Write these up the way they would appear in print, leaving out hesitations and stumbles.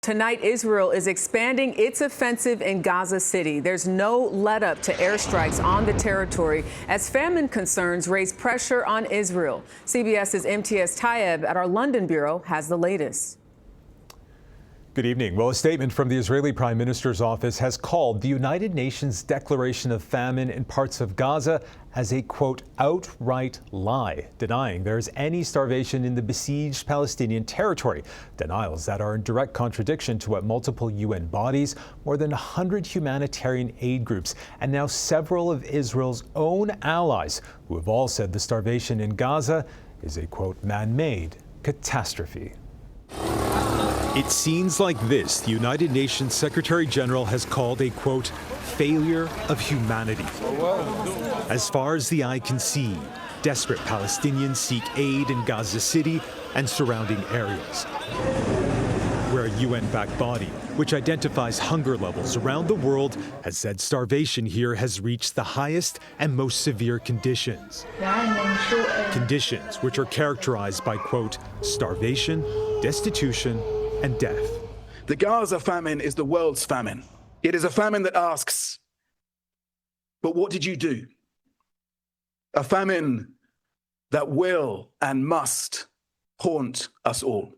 Tonight, Israel is expanding its offensive in Gaza City. There's no let up to airstrikes on the territory as famine concerns raise pressure on Israel. CBS's MTS Tayeb at our London bureau has the latest. Good evening. Well, a statement from the Israeli Prime Minister's office has called the United Nations declaration of famine in parts of Gaza as a, quote, outright lie, denying there is any starvation in the besieged Palestinian territory. Denials that are in direct contradiction to what multiple UN bodies, more than 100 humanitarian aid groups, and now several of Israel's own allies, who have all said the starvation in Gaza is a, quote, man-made catastrophe. It's scenes like this the United Nations Secretary General has called a, quote, failure of humanity. As far as the eye can see, desperate Palestinians seek aid in Gaza City and surrounding areas, where a UN-backed body, which identifies hunger levels around the world, has said starvation here has reached the highest and most severe conditions. Conditions which are characterized by, quote, starvation, destitution, and death. The Gaza famine is the world's famine. It is a famine that asks, but what did you do? A famine that will and must haunt us all.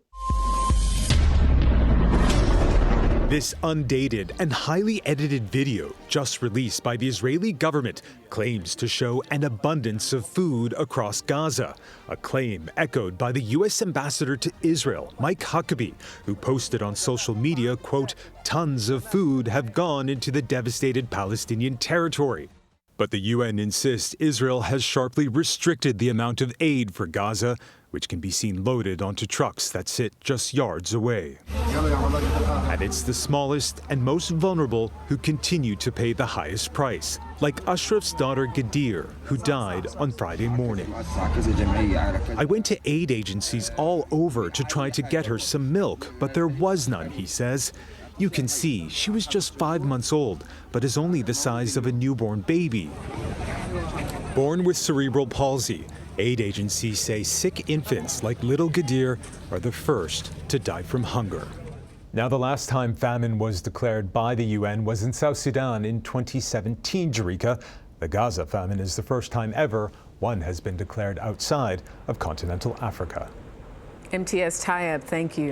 This undated and highly edited video, just released by the Israeli government, claims to show an abundance of food across Gaza, a claim echoed by the U.S. ambassador to Israel, Mike Huckabee, who posted on social media, quote, tons of food have gone into the devastated Palestinian territory. But the UN insists Israel has sharply restricted the amount of aid for Gaza, which can be seen loaded onto trucks that sit just yards away. And it's the smallest and most vulnerable who continue to pay the highest price, like Ashraf's daughter Gadir, who died on Friday morning. I went to aid agencies all over to try to get her some milk, but there was none, he says. You can see she was just 5 months old, but is only the size of a newborn baby. Born with cerebral palsy, aid agencies say sick infants like little Gadir are the first to die from hunger. Now, the last time famine was declared by the UN was in South Sudan in 2017, Jerika. The Gaza famine is the first time ever one has been declared outside of continental Africa. MTS Tayeb, thank you.